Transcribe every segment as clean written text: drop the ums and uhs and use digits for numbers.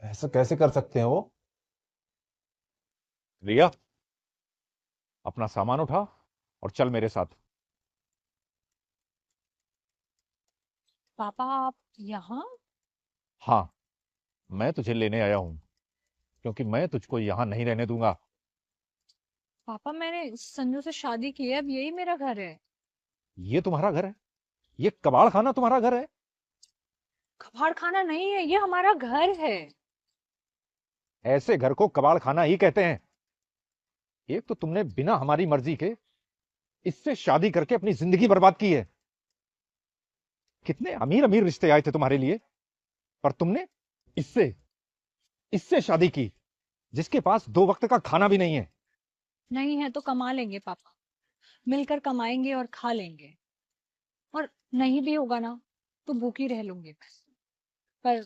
ऐसा कैसे कर सकते हैं वो? रिया, अपना सामान उठा और चल मेरे साथ। पापा आप यहाँ? हाँ, मैं तुझे लेने आया हूं क्योंकि मैं तुझको यहां नहीं रहने दूंगा। पापा मैंने संजू से शादी की है, अब यही मेरा घर है। ये तुम्हारा घर है? ये कबाड़ खाना तुम्हारा घर है? कबाड़ खाना नहीं है, ये हमारा घर है। ऐसे घर को कबाड़ खाना ही कहते हैं। एक तो तुमने बिना हमारी मर्जी के इससे शादी करके अपनी जिंदगी बर्बाद की है। कितने अमीर अमीर रिश्ते आए थे तुम्हारे लिए, पर तुमने इससे इससे शादी की, जिसके पास दो वक्त का खाना भी नहीं है। नहीं है तो कमा लेंगे पापा, मिलकर कमाएंगे और खा लेंगे। और नहीं भी होगा ना तो भूखी रह लूंगी मैं, पर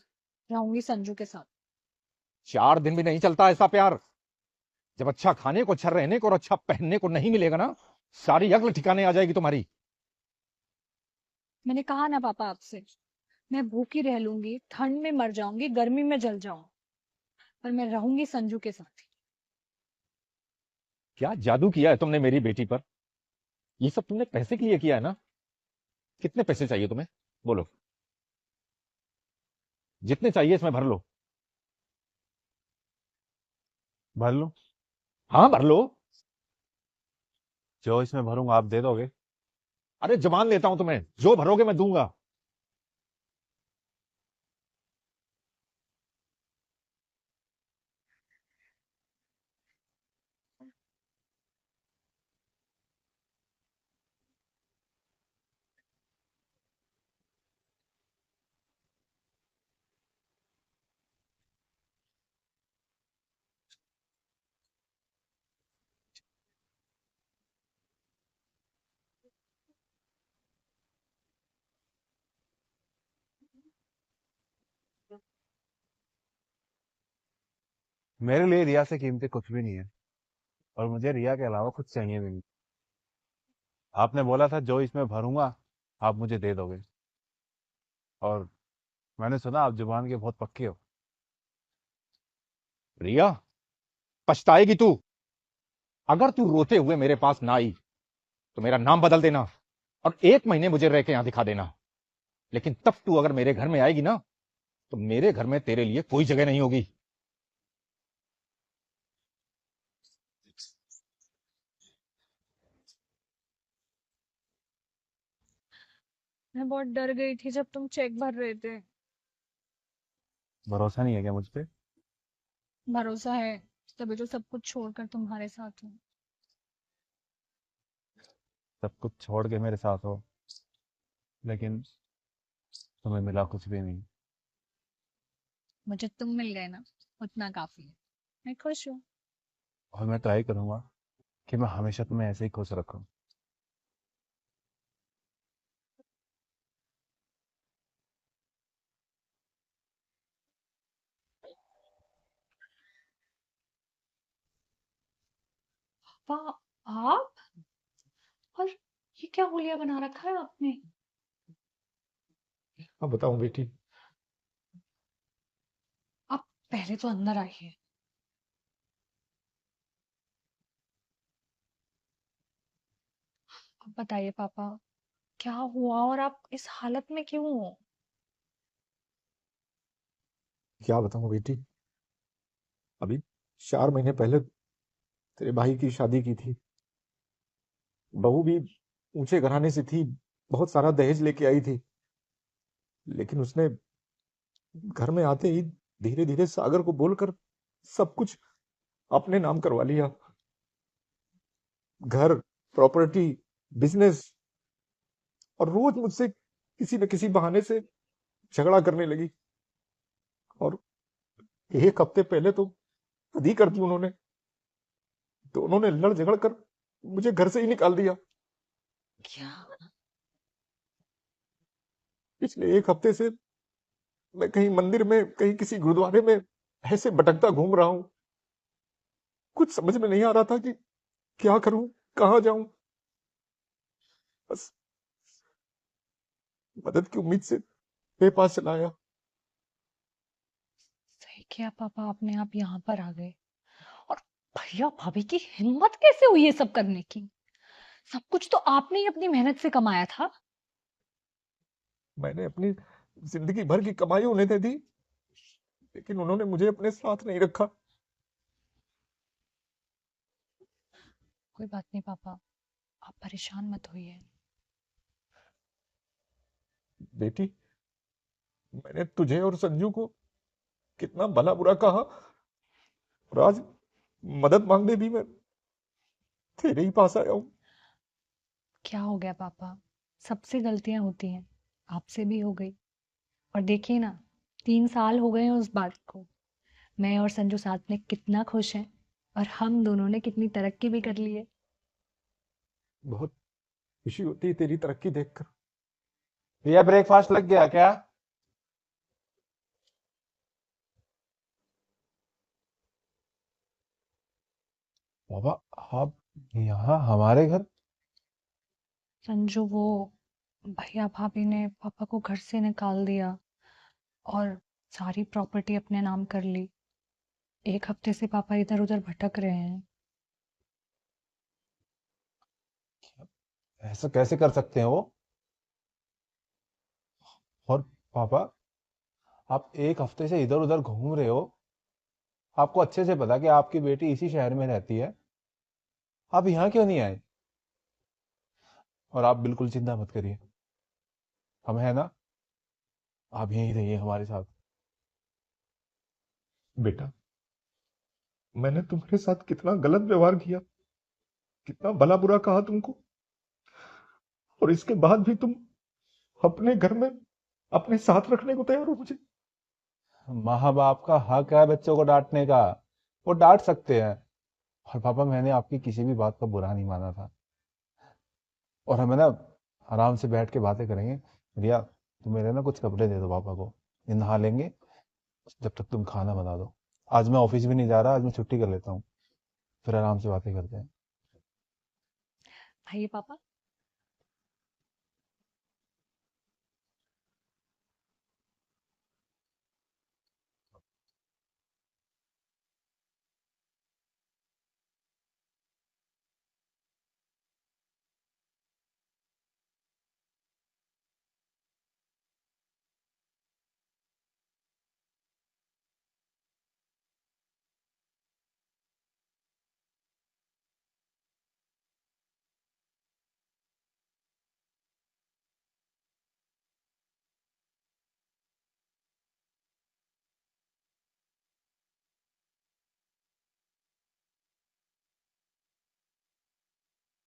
रहूंगी संजू के साथ। 4 दिन भी नहीं चलता ऐसा प्यार। जब अच्छा खाने को, अच्छा रहने को और अच्छा पहनने को नहीं मिलेगा ना, सारी अक्ल ठिकाने आ जाएगी तुम्हारी। मैंने कहा ना पापा आपसे, मैं भूखी रह लूंगी, ठंड में मर जाऊंगी, गर्मी में जल जाऊं, पर मैं रहूंगी संजू के साथ ही। क्या जादू किया है तुमने मेरी बेटी पर? ये सब तुमने पैसे के लिए किया है ना? कितने पैसे चाहिए तुम्हें? बोलो। जितने चाहिए इसमें भर लो। भर लूं? हाँ, भर लो। जो इसमें भरूंगा आप दे दोगे? अरे जबान लेता हूं तुम्हें, जो भरोगे मैं दूंगा। मेरे लिए रिया से कीमती कुछ भी नहीं है, और मुझे रिया के अलावा कुछ चाहिए भी नहीं। आपने बोला था जो इसमें भरूंगा आप मुझे दे दोगे, और मैंने सुना आप जुबान के बहुत पक्के हो। रिया, पछताएगी तू। अगर तू रोते हुए मेरे पास ना आई तो मेरा नाम बदल देना और 1 महीने मुझे रह के यहां दिखा देना। लेकिन तब तू अगर मेरे घर में आएगी ना, तो मेरे घर में तेरे लिए कोई जगह नहीं होगी। मैं बहुत डर गई थी जब तुम चेक भर रहे थे। भरोसा नहीं है क्या मुझ पे? भरोसा है, तभी तो सब कुछ छोड़कर तुम्हारे साथ हूँ। सब कुछ छोड़ के मेरे साथ हो, लेकिन तुम्हें मिला कुछ भी नहीं। मुझे तुम मिल गए ना, उतना काफी है। मैं खुश हूँ। और मैं ट्राई करूंगा कि मैं हमेशा तुम्हें ऐसे ही खुश रखूं। पापा आप, और ये क्या हुलिया बना रखा है आपने? अब बताऊं बेटी? आप पहले तो अंदर आइए। अब बताइए पापा, क्या हुआ और आप इस हालत में क्यों हो? क्या बताऊं बेटी? अभी 4 महीने पहले तेरे भाई की शादी की थी। बहू भी ऊंचे घराने से थी, बहुत सारा दहेज लेके आई थी। लेकिन उसने घर में आते ही धीरे धीरे सागर को बोलकर सब कुछ अपने नाम करवा लिया। घर, प्रॉपर्टी, बिजनेस। और रोज मुझसे किसी न किसी बहाने से झगड़ा करने लगी। और 1 हफ्ते पहले तो शादी कर दी उन्होंने। दोनों ने लड़ झगड़ कर मुझे घर से ही निकाल दिया। क्या? पिछले 1 हफ्ते से मैं कहीं मंदिर में, कहीं किसी गुरुद्वारे में ऐसे भटकता घूम रहा हूं। कुछ समझ में नहीं आ रहा था कि क्या करूं, कहां जाऊं। बस मदद की उम्मीद से मेरे पास चला आया। सही क्या पापा अपने आप यहाँ पर आ गए? और भैया भाभी की हिम्मत कैसे हुई ये सब करने की? सब कुछ तो आपने ही अपनी मेहनत से कमाया था। मैंने अपनी जिंदगी भर की कमाई उन्हें दे दी, लेकिन उन्होंने मुझे अपने साथ नहीं रखा। कोई बात नहीं पापा, आप परेशान मत होइए। बेटी, मैंने तुझे और संजू को कितना भला बुरा कहा, और आज मदद मांगने भी मैं तेरे ही पास आया हूँ। क्या हो गया पापा? सबसे गलतियां होती हैं, आपसे भी हो गई। और देखिए ना, 3 साल हो गए हैं उस बात को। मैं और संजू साथ में कितना खुश हैं, और हम दोनों ने कितनी तरक्की भी कर ली है। बहुत खुशी होती है तेरी तरक्की देखकर। भैया ब्रेकफास्ट लग गया क्या? बाबा, आप यहाँ हमारे घर? संजू, वो भैया भाभी ने पापा को घर से निकाल दिया और सारी प्रॉपर्टी अपने नाम कर ली। 1 हफ्ते से पापा इधर उधर भटक रहे हैं। ऐसा कैसे कर सकते हैं वो? और पापा, आप 1 हफ्ते से इधर उधर घूम रहे हो। आपको अच्छे से पता कि आपकी बेटी इसी शहर में रहती है। आप यहाँ क्यों नहीं आए? और आप बिल्कुल चिंता मत करिए, हम है ना। आप यहीं रहिए हमारे साथ। बेटा, मैंने तुम्हारे साथ कितना गलत व्यवहार किया, कितना भला बुरा कहा तुमको, और इसके बाद भी तुम अपने घर में अपने साथ रखने को तैयार हो मुझे। माँ बाप का हक है बच्चों को डांटने का। वो डांट सकते हैं। और पापा, मैंने आपकी किसी भी बात का बुरा नहीं माना था। और हमें ना आराम से बैठ के बातें करेंगे। रिया, तुम मेरे ना कुछ कपड़े दे दो पापा को, ये नहा लेंगे। जब तक तुम खाना बना दो। आज मैं ऑफिस भी नहीं जा रहा, आज मैं छुट्टी कर लेता हूँ। फिर आराम से बातें करते हैं। आइए पापा,